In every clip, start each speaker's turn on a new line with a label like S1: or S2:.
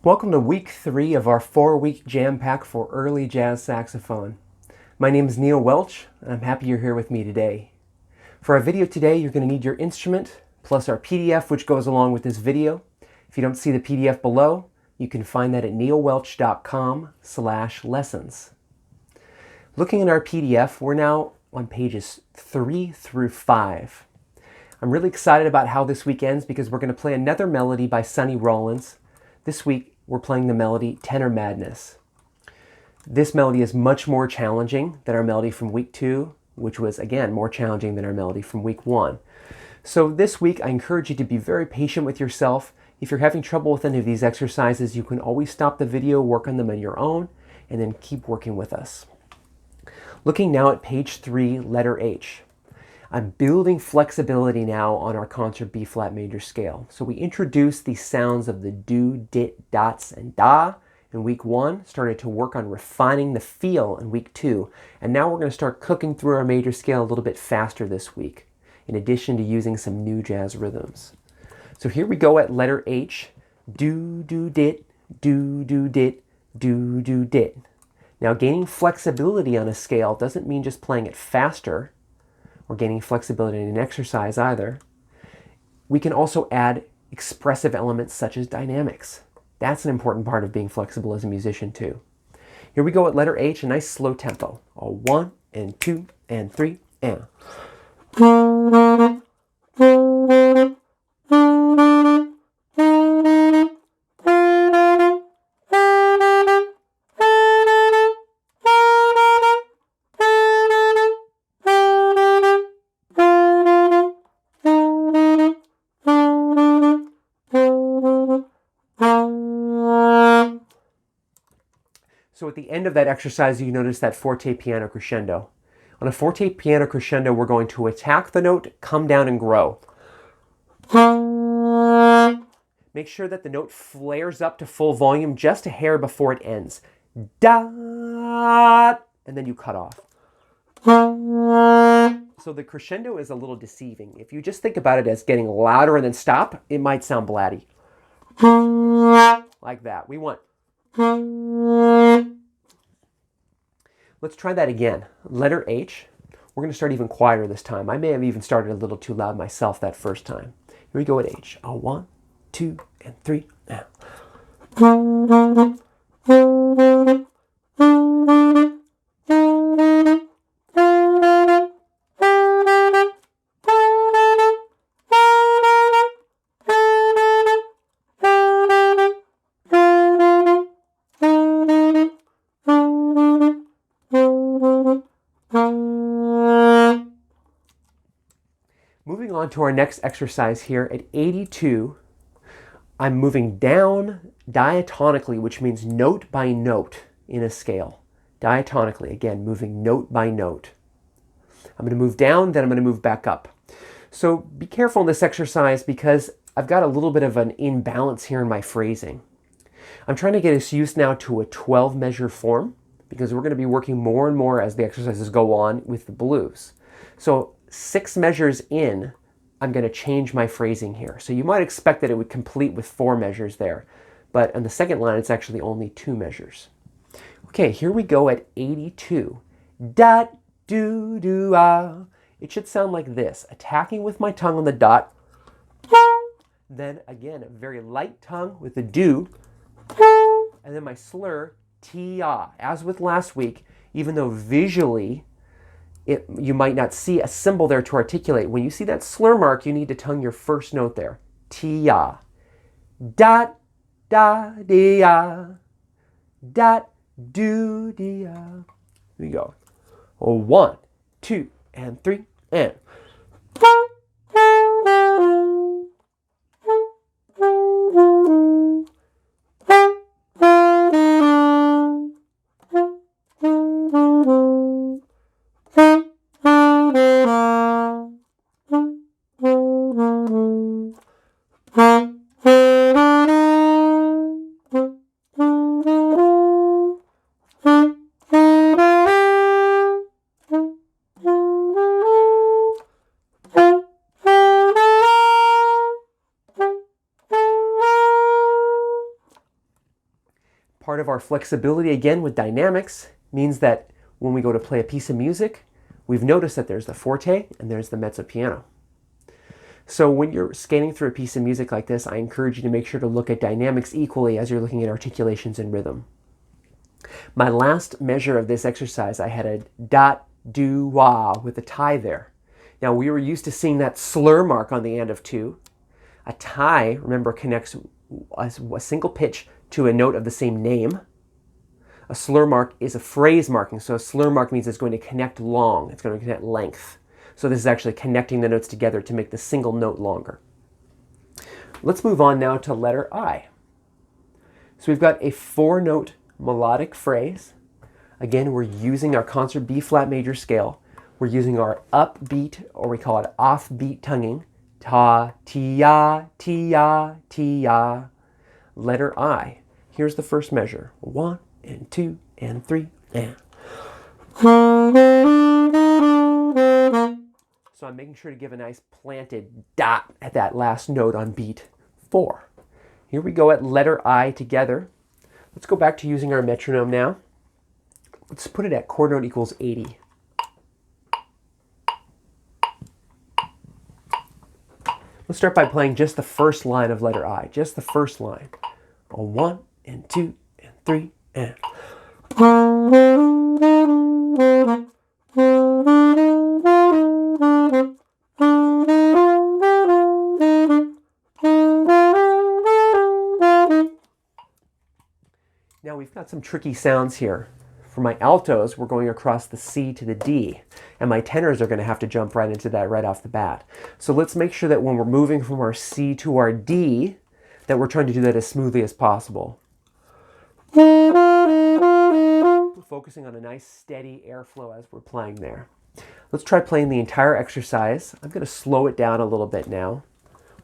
S1: Welcome to week 3 of our 4-week jam pack for early jazz saxophone. My name is Neil Welch, and I'm happy you're here with me today. For our video today, you're going to need your instrument, plus our PDF which goes along with this video. If you don't see the PDF below, you can find that at neilwelch.com/lessons. Looking at our PDF, we're now on pages 3 through 5. I'm really excited about how this week ends because we're going to play another melody by Sonny Rollins. This week, we're playing the melody Tenor Madness. This melody is much more challenging than our melody from week 2, which was, again, more challenging than our melody from week 1. So this week, I encourage you to be very patient with yourself. If you're having trouble with any of these exercises, you can always stop the video, work on them on your own, and then keep working with us. Looking now at page 3, letter H. I'm building flexibility now on our concert B-flat major scale. So we introduced the sounds of the do, dit, dots, and da in week 1, started to work on refining the feel in week 2, and now we're going to start cooking through our major scale a little bit faster this week, in addition to using some new jazz rhythms. So here we go at letter H, do, do, dit, do, do, dit, do, do, dit. Now gaining flexibility on a scale doesn't mean just playing it faster, or gaining flexibility in an exercise either. We can also add expressive elements such as dynamics. That's an important part of being flexible as a musician too. Here we go at letter H, a nice slow tempo. A 1 and 2 and 3 and. So at the end of that exercise, you notice that forte piano crescendo. On a forte piano crescendo, we're going to attack the note, come down, and grow. Make sure that the note flares up to full volume just a hair before it ends. Dot, and then you cut off. So the crescendo is a little deceiving. If you just think about it as getting louder and then stop, it might sound blatty. Like that. We want. Let's try that again. Letter H. We're going to start even quieter this time. I may have even started a little too loud myself that first time. Here we go at H. A 1, 2, and 3. Now. Moving on to our next exercise here at 82, I'm moving down diatonically, which means note by note in a scale. Diatonically, again, moving note by note. I'm going to move down, then I'm going to move back up. So be careful in this exercise because I've got a little bit of an imbalance here in my phrasing. I'm trying to get us used now to a 12-measure form because we're going to be working more and more as the exercises go on with the blues. So 6 measures in, I'm going to change my phrasing here. So you might expect that it would complete with 4 measures there, but on the second line, it's actually only 2 measures. Okay, here we go at 82. Dot, do, do, ah. It should sound like this, attacking with my tongue on the dot, then again, a very light tongue with the do, and then my slur, ti-ah. As with last week, even though visually, you might not see a symbol there to articulate. When you see that slur mark, you need to tongue your first note there. Ti-ya. Dot, da, dee-ya. Dot, do, dee-ya. Here we go. 1, 2, and 3, and. Part of our flexibility, again, with dynamics means that when we go to play a piece of music, we've noticed that there's the forte and there's the mezzo piano. So when you're scanning through a piece of music like this, I encourage you to make sure to look at dynamics equally as you're looking at articulations and rhythm. My last measure of this exercise, I had a dot, do, wah with a tie there. Now we were used to seeing that slur mark on the end of two. A tie, remember, connects a single pitch to a note of the same name. A slur mark is a phrase marking, so a slur mark means it's going to connect long, it's going to connect length. So this is actually connecting the notes together to make the single note longer. Let's move on now to letter I. So we've got a 4-note melodic phrase. Again, we're using our concert B flat major scale. We're using our upbeat, or we call it offbeat tonguing. Ta, ti, ya, ti, ya, ti, ya. Letter I. Here's the first measure. 1 and 2 and 3 and. So I'm making sure to give a nice planted dot at that last note on beat 4. Here we go at letter I together. Let's go back to using our metronome now. Let's put it at chord note equals 80. Let's start by playing just the first line of letter I, just the first line. A 1 and 2 and 3 and. Now we've got some tricky sounds here. For my altos, we're going across the C to the D, and my tenors are going to have to jump right into that right off the bat. So let's make sure that when we're moving from our C to our D, that we're trying to do that as smoothly as possible. Focusing on a nice steady airflow as we're playing there. Let's try playing the entire exercise. I'm going to slow it down a little bit now.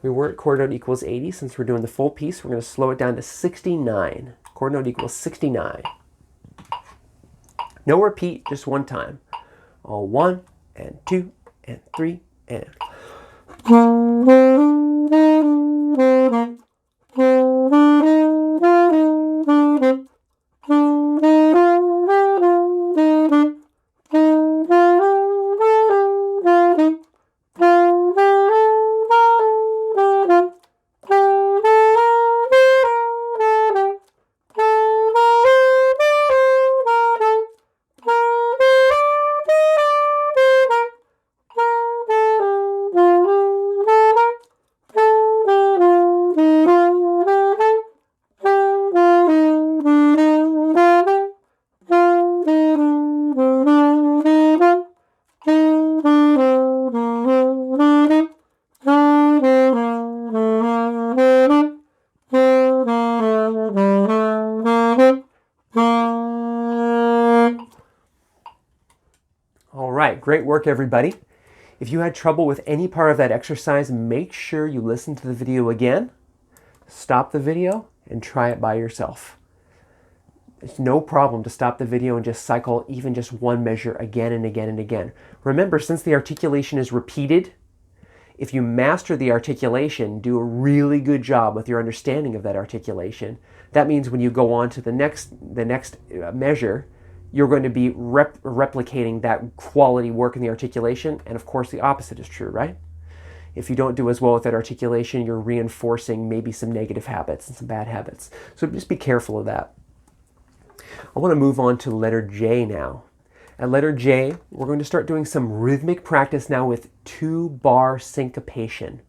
S1: We were at chord note equals 80. Since we're doing the full piece, we're going to slow it down to 69. Chord note equals 69. No repeat, just one time. All 1 and 2 and 3 and. All right, great work, everybody. If you had trouble with any part of that exercise, make sure you listen to the video again, stop the video, and try it by yourself. It's no problem to stop the video and just cycle even just one measure again and again and again. Remember, since the articulation is repeated, if you master the articulation, do a really good job with your understanding of that articulation, that means when you go on to the next measure, you're going to be replicating that quality work in the articulation, and of course the opposite is true, right? If you don't do as well with that articulation, you're reinforcing maybe some negative habits and some bad habits. So just be careful of that. I want to move on to letter J now. At letter J, we're going to start doing some rhythmic practice now with 2-bar syncopation.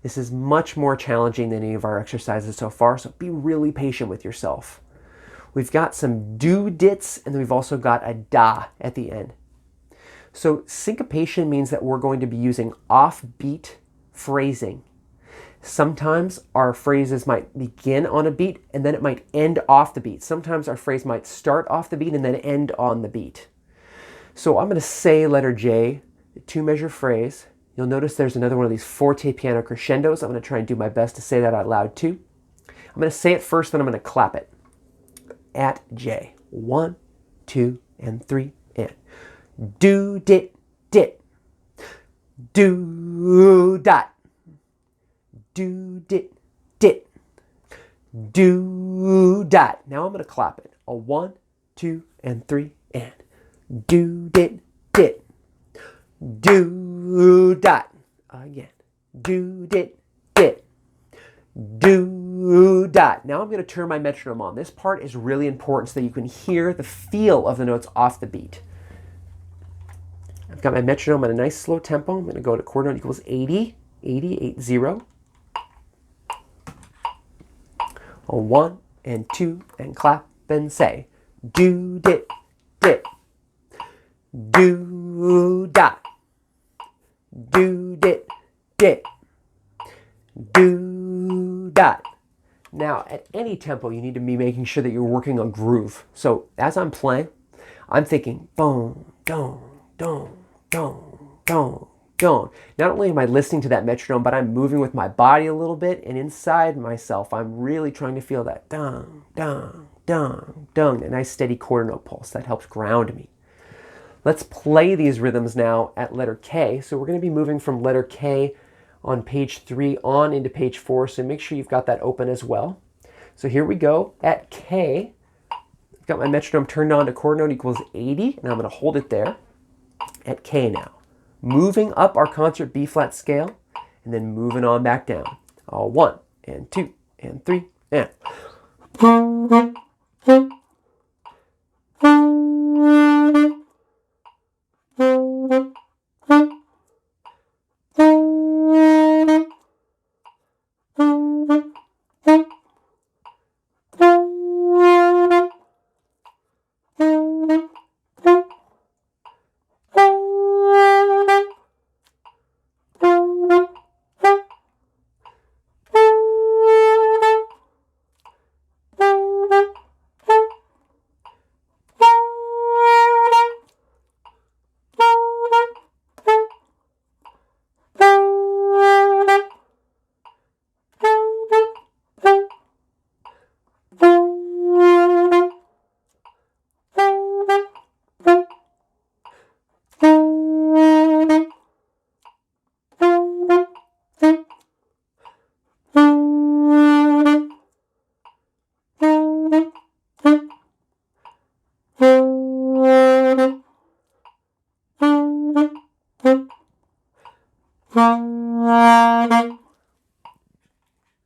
S1: This is much more challenging than any of our exercises so far, so be really patient with yourself. We've got some do-dits, and then we've also got a da at the end. So syncopation means that we're going to be using off-beat phrasing. Sometimes our phrases might begin on a beat, and then it might end off the beat. Sometimes our phrase might start off the beat and then end on the beat. So I'm going to say letter J, the 2-measure phrase. You'll notice there's another one of these forte piano crescendos. I'm going to try and do my best to say that out loud too. I'm going to say it first, then I'm going to clap it. At J. 1, 2, and 3, and. Do, dit, dit. Do, dot. Do, dit, dit. Do, dot. Now I'm going to clap it. A 1, 2, and 3, and do, dit, dit. Do, dot. Again. Do, dit, dit. Do, dot. Now I'm going to turn my metronome on. This part is really important so that you can hear the feel of the notes off the beat. I've got my metronome at a nice slow tempo. I'm going to go to quarter note equals 80, 80, 80. A 1 and 2 and clap and say do, dit, dit. Do, dot. Do, dit, dit. Do, dot. Now, at any tempo, you need to be making sure that you're working on groove. So as I'm playing, I'm thinking boom, dong, dong, dong, dong, dong. Not only am I listening to that metronome, but I'm moving with my body a little bit, and inside myself, I'm really trying to feel that dong, dong, dong, dong, a nice steady quarter note pulse. That helps ground me. Let's play these rhythms now at letter K. So we're going to be moving from letter K on page 3 on into page 4, so make sure you've got that open as well. So here we go at K. I've got my metronome turned on to quarter note equals 80, and I'm going to hold it there at K now. Moving up our concert B flat scale, and then moving on back down. 1 and 2 and 3 and.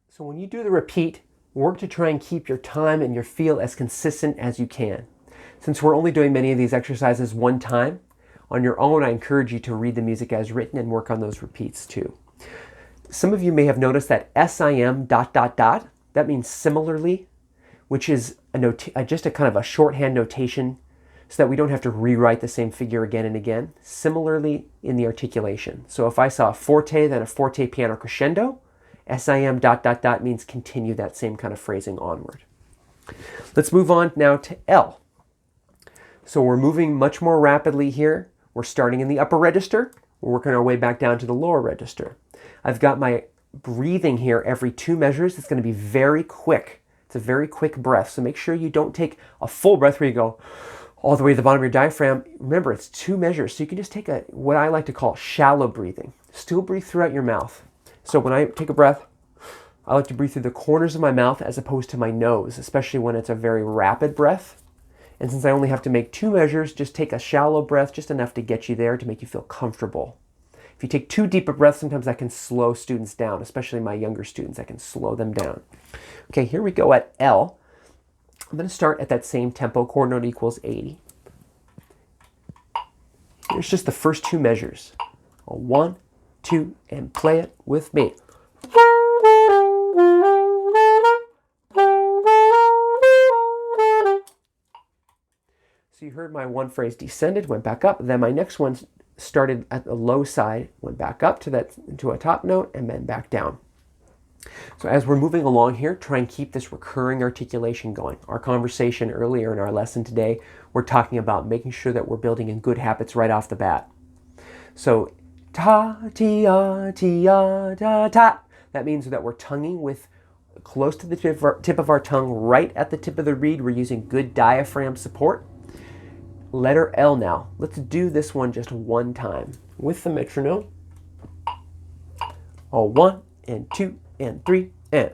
S1: So when you do the repeat, work to try and keep your time and your feel as consistent as you can. Since we're only doing many of these exercises one time, on your own, I encourage you to read the music as written and work on those repeats too. Some of you may have noticed that SIM dot dot dot, that means similarly, which is just a kind of a shorthand notation so that we don't have to rewrite the same figure again and again. Similarly in the articulation. So if I saw a forte, then a forte piano crescendo, SIM dot dot dot means continue that same kind of phrasing onward. Let's move on now to L. So we're moving much more rapidly here. We're starting in the upper register. We're working our way back down to the lower register. I've got my breathing here every 2 measures. It's going to be very quick. It's a very quick breath. So make sure you don't take a full breath where you go all the way to the bottom of your diaphragm. Remember, it's 2 measures. So you can just take what I like to call shallow breathing. Still breathe throughout your mouth. So when I take a breath, I like to breathe through the corners of my mouth as opposed to my nose, especially when it's a very rapid breath. And since I only have to make 2 measures, just take a shallow breath, just enough to get you there to make you feel comfortable. If you take too deep a breath, sometimes that can slow students down, especially my younger students. I can slow them down. Okay, here we go at L. I'm going to start at that same tempo, quarter note equals 80. Here's just the first 2 measures. 1, 2, and play it with me. So you heard my one phrase descended, went back up, then my next one started at the low side, went back up to a top note, and then back down. So as we're moving along here, try and keep this recurring articulation going. Our conversation earlier in our lesson today, we're talking about making sure that we're building in good habits right off the bat. So ta, ti-ya, ta, ta. That means that we're tonguing with close to the tip of our tongue, right at the tip of the reed. We're using good diaphragm support. Letter L now. Let's do this one just one time with the metronome. 1 and 2 and 3 and.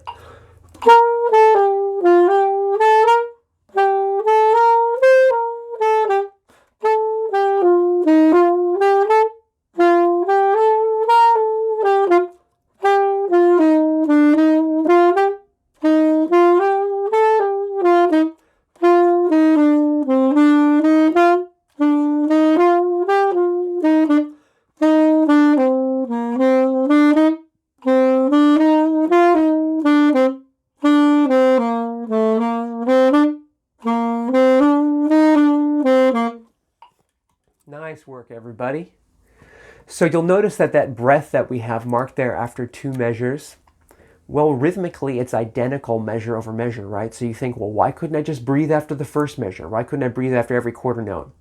S1: Nice work, everybody. So you'll notice that that breath that we have marked there after 2 measures, well, rhythmically, it's identical measure over measure, right? So you think, well, why couldn't I just breathe after the first measure? Why couldn't I breathe after every quarter note?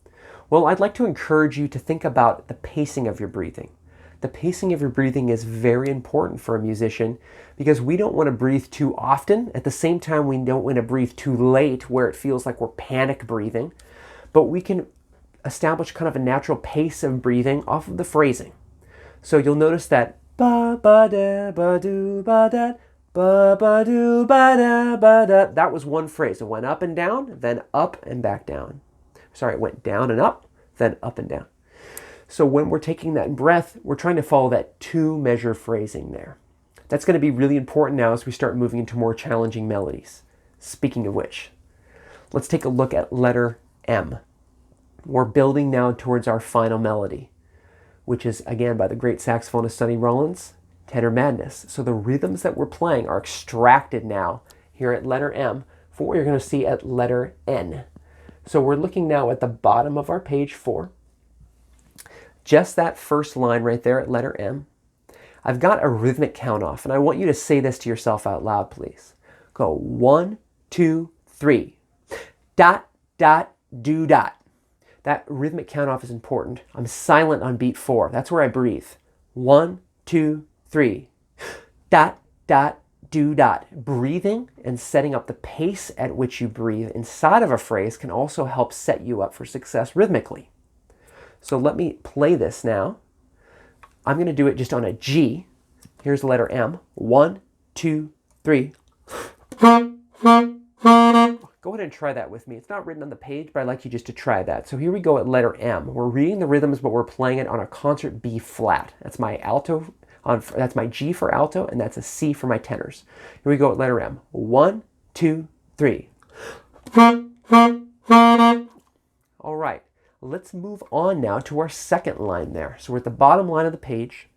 S1: Well, I'd like to encourage you to think about the pacing of your breathing. The pacing of your breathing is very important for a musician because we don't want to breathe too often. At the same time, we don't want to breathe too late where it feels like we're panic breathing. But we can establish kind of a natural pace of breathing off of the phrasing. So you'll notice that ba ba da ba do ba da ba ba do ba da ba da. That was one phrase. It went up and down, then up and back down. Sorry, it went down and up, then up and down. So when we're taking that breath, we're trying to follow that 2-measure phrasing there. That's going to be really important now as we start moving into more challenging melodies. Speaking of which, let's take a look at letter M. We're building now towards our final melody, which is, again, by the great saxophonist Sonny Rollins, Tenor Madness. So the rhythms that we're playing are extracted now here at letter M for what you're going to see at letter N. So we're looking now at the bottom of our page 4. Just that first line right there at letter M. I've got a rhythmic count off, and I want you to say this to yourself out loud, please. Go 1, 2, 3. Dot, dot, do, dot. That rhythmic count off is important. I'm silent on beat 4. That's where I breathe. 1, 2, 3. Dot, dot, do, dot. Breathing and setting up the pace at which you breathe inside of a phrase can also help set you up for success rhythmically. So let me play this now. I'm going to do it just on a G. Here's the letter M. 1, 2, 3. Go ahead and try that with me. It's not written on the page, but I'd like you just to try that. So here we go at letter M. We're reading the rhythms, but we're playing it on a concert B flat. That's my alto. That's my G for alto, and that's a C for my tenors. Here we go at letter M. 1, 2, 3. All right. Let's move on now to our second line there. So we're at the bottom line of the page.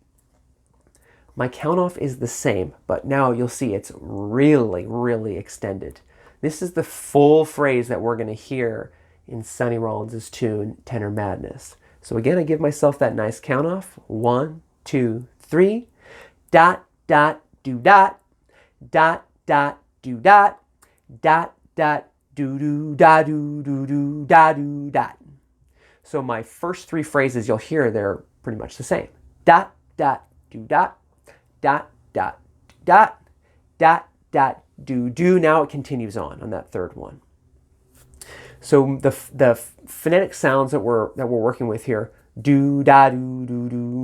S1: My count off is the same, but now you'll see it's really, really extended. This is the full phrase that we're going to hear in Sonny Rollins' tune, Tenor Madness. So again, I give myself that nice count off. 1, 2, 3. Dot, dot, do, dot. Dot, dot, do, dot. Dot, dot, do, do, da, do, do, do, da, do, dot. So my first 3 phrases you'll hear, they're pretty much the same. Dot, dot, do, dot. Dot, dot, dot. Dot, dot, do, do. Now it continues on that third one. So the phonetic sounds that we're working with here, do, da, do,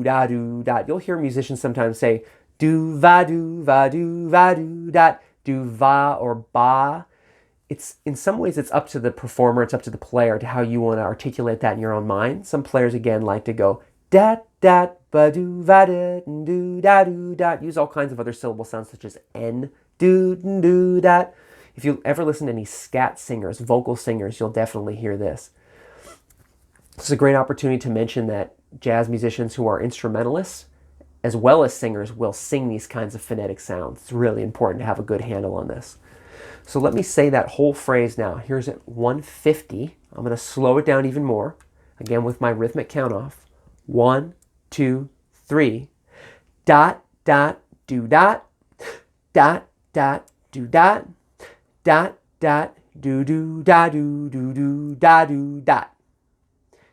S1: da, do, dot. You'll hear musicians sometimes say do, va, do, dot, do, va, or ba. It's, in some ways, it's up to the performer, it's up to the player, to how you want to articulate that in your own mind. Some players, again, like to go dat, dat, ba, do, va, do, da, do, dot. Use all kinds of other syllable sounds such as n, do, dot. If you ever listen to any scat singers, vocal singers, you'll definitely hear this. This is a great opportunity to mention that jazz musicians who are instrumentalists, as well as singers, will sing these kinds of phonetic sounds. It's really important to have a good handle on this. So let me say that whole phrase now. Here's at 150. I'm going to slow it down even more. Again, with my rhythmic count off. 1, 2, 3. Dot, dot, do, dot. Dot, dot, do, dot. Dot, dot, do, da, do, da, do, dot.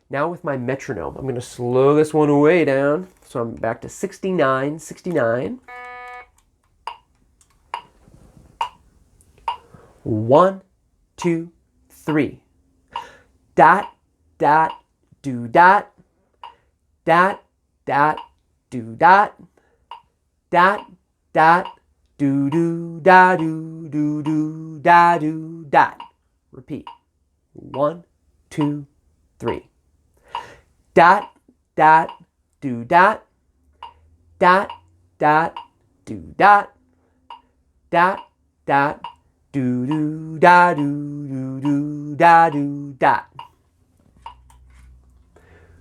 S1: Now with my metronome, I'm going to slow this one way down. So I'm back to 69, 69. 1, 2, 3. Dot, dot, do, dot. Dot, dot, do, dot. Dot, dot, do, da, do, da, do, dot. Repeat. 1, 2, 3. Dot, dot, do, dot. Dot, dot, do, dot. Dot, dot, do, da, do, da, do, dot.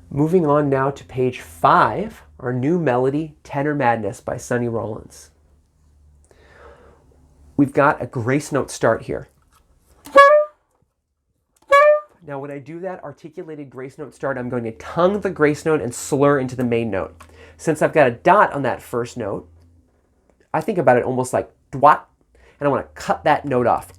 S1: Moving on now to page 5, our new melody, Tenor Madness by Sonny Rollins. We've got a grace note start here. Now when I do that articulated grace note start, I'm going to tongue the grace note and slur into the main note. Since I've got a dot on that first note, I think about it almost like dwat, and I want to cut that note off.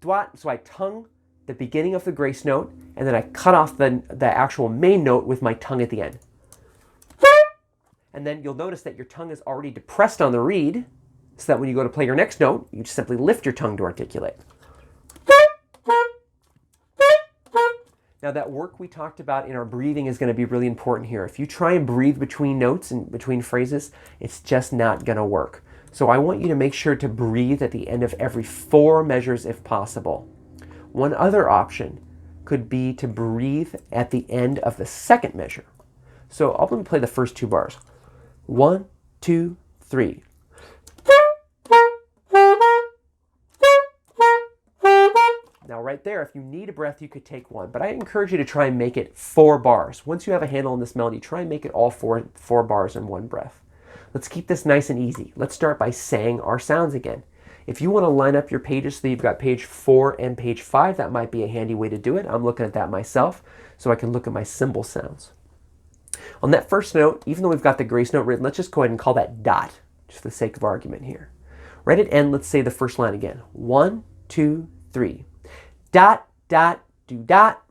S1: Dwat, so I tongue the beginning of the grace note, and then I cut off the actual main note with my tongue at the end. And then you'll notice that your tongue is already depressed on the reed, so that when you go to play your next note, you just simply lift your tongue to articulate. Now that work we talked about in our breathing is going to be really important here. If you try and breathe between notes and between phrases, it's just not going to work. So I want you to make sure to breathe at the end of every 4 measures if possible. One other option could be to breathe at the end of the second measure. So I'll let me play the first 2 bars. 1, 2, 3. Now right there, if you need a breath, you could take 1, but I encourage you to try and make it 4 bars. Once you have a handle on this melody, try and make it all four bars in 1 breath. Let's keep this nice and easy. Let's start by saying our sounds again. If you want to line up your pages so that you've got page 4 and page 5, that might be a handy way to do it. I'm looking at that myself, so I can look at my cymbal sounds. On that first note, even though we've got the grace note written, let's just go ahead and call that dot, just for the sake of argument here. Right at end, let's say the first line again. 1, 2, 3. Dot, dot, do dot,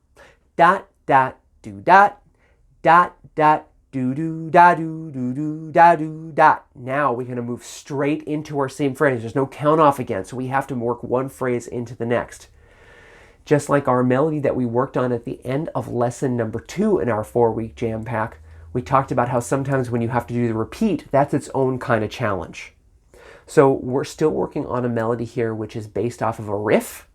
S1: dot, dot, do dot, dot, dot, do do da do do do da do dot. Now we're going to move straight into our same phrase. There's no count off again, so we have to work one phrase into the next. Just like our melody that we worked on at the end of lesson number 2 in our 4-week jam pack, we talked about how sometimes when you have to do the repeat, that's its own kind of challenge. So we're still working on a melody here which is based off of a riff,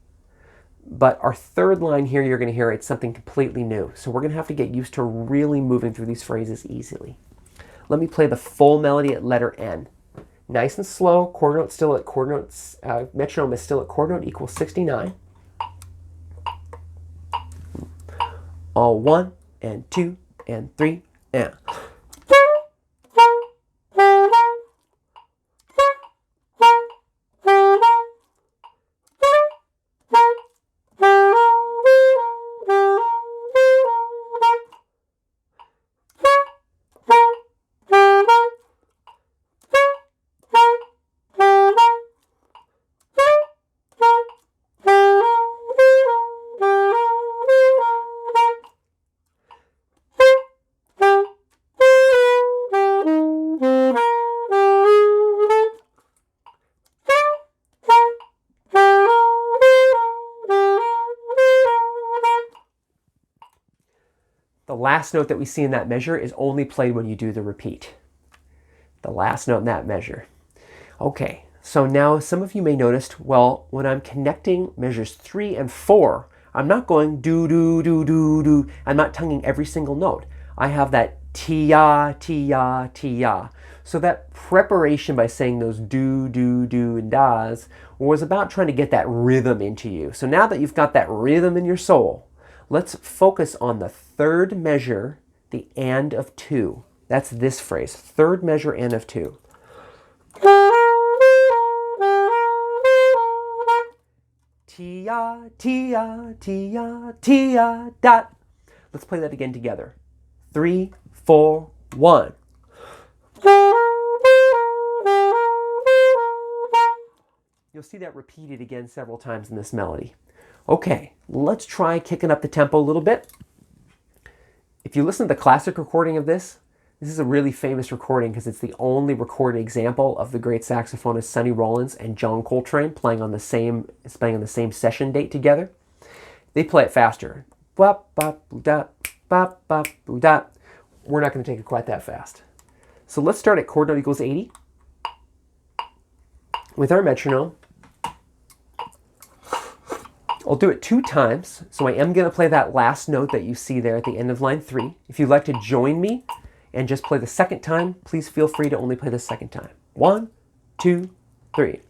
S1: but our third line here, you're going to hear it's something completely new. So we're going to have to get used to really moving through these phrases easily. Let me play the full melody at letter N. Nice and slow, quarter note still at quarter notes, metronome is still at quarter note equals 69. All 1 and 2 and 3 and. The last note that we see in that measure is only played when you do the repeat. The last note in that measure. Okay, so now some of you may notice, well, when I'm connecting measures 3 and 4, I'm not going do, do, do, do, do. I'm not tonguing every single note. I have that ti-ya, ti-ya, ti-ya. So that preparation by saying those do, do, do, and das was about trying to get that rhythm into you. So now that you've got that rhythm in your soul, let's focus on the third measure, the and of 2. That's this phrase, third measure and of 2. Tia, tia, tia, tia, dot. Let's play that again together. 3, 4, 1. You'll see that repeated again several times in this melody. Okay, let's try kicking up the tempo a little bit. If you listen to the classic recording of this, this is a really famous recording because it's the only recorded example of the great saxophonist Sonny Rollins and John Coltrane playing on the same session date together. They play it faster. Bop, bop, boo, dot, bop, bop, boo, dot. We're not going to take it quite that fast. So let's start at chord note equals 80 with our metronome. I'll do it 2 times, so I am going to play that last note that you see there at the end of line 3. If you'd like to join me and just play the second time, please feel free to only play the second time. 1, 2, 3.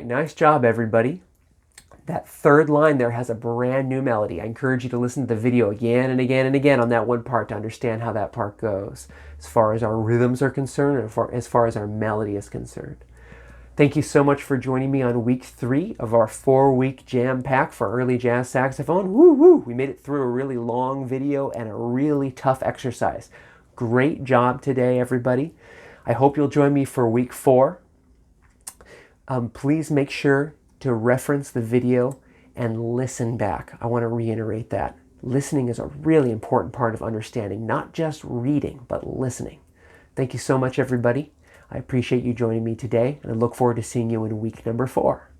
S1: right, nice job, everybody. That third line there has a brand new melody. I encourage you to listen to the video again and again and again on that one part to understand how that part goes, as far as our rhythms are concerned, and as far as our melody is concerned. Thank you so much for joining me on week 3 of our 4-week jam pack for early jazz saxophone. Woo woo! We made it through a really long video and a really tough exercise. Great job today, everybody. I hope you'll join me for week 4. Please make sure to reference the video and listen back. I want to reiterate that. Listening is a really important part of understanding, not just reading, but listening. Thank you so much, everybody. I appreciate you joining me today, and I look forward to seeing you in week number 4.